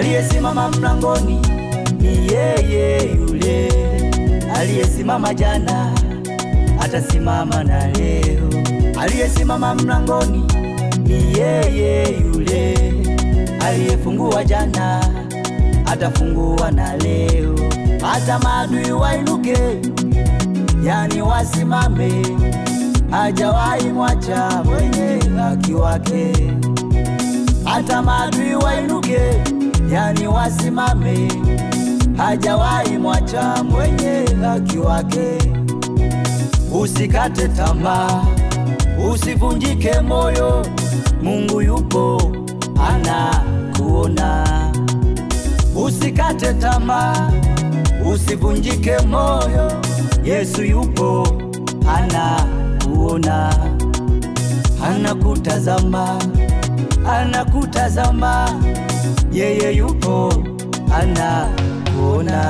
aliyesimama mlangoni ni yeye yule. Aliyesimama jana atasimama na leo. Aliyesimama mlangoni ni yeye yule. Aliyefungua jana atafungua na leo. Hata maadui wainuke, yani wasimame, hajawahi mwacha mwenye haki wake. Hata maadui wainuke, yani wasimame, hajawahi mwacha mwenye haki wake. Usikate tamaa, usivunjike moyo, Mungu yupo anakuona. Usikate tamaa, usivunjike moyo, Yesu yupo anakuona. Anakutazama, anakutazama, yeye yupo anakuona.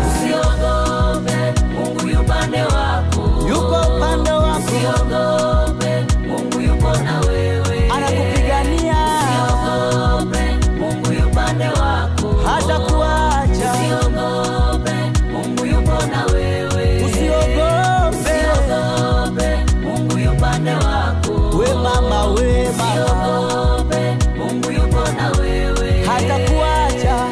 Usiogope, Mungu yupo pande wako. Yuko pande wako. Usiogope, Mungu yupo na wewe. Anakupigania. Usiogope, Mungu yupo pande wako. Hata kuacha. Usiogope, Mungu yupo na wewe. Usiogope. Usiogope, Mungu yupo pande wako. We mama, we mama. Usiogope, Mungu yupo na wewe. Hata kuacha.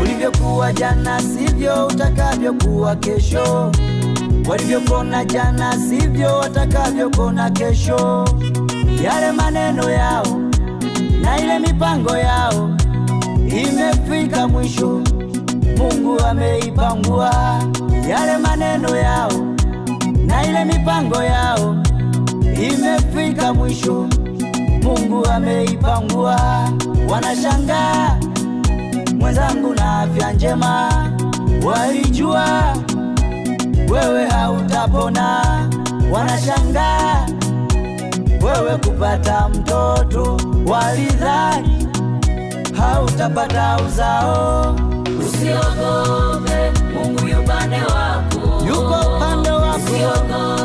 Ulivyokuwa jana sivyo utakavyokuwa kesho. Walivyopona jana sivyo watakavyokuona kesho. Yale maneno yao na ile mipango yao imefika mwisho. Mungu ameipangua. Yale maneno yao na ile mipango yao imefika mwisho. Mungu ameipangua. Wanashangaa mwenzangu na afya njema, walijua wewe hautapona. Wanashangaa wewe kupata mtoto, walidhani hautapata uzao. Usiogope, Mungu yupo pande wako. Yuko pande wako. Usiogope,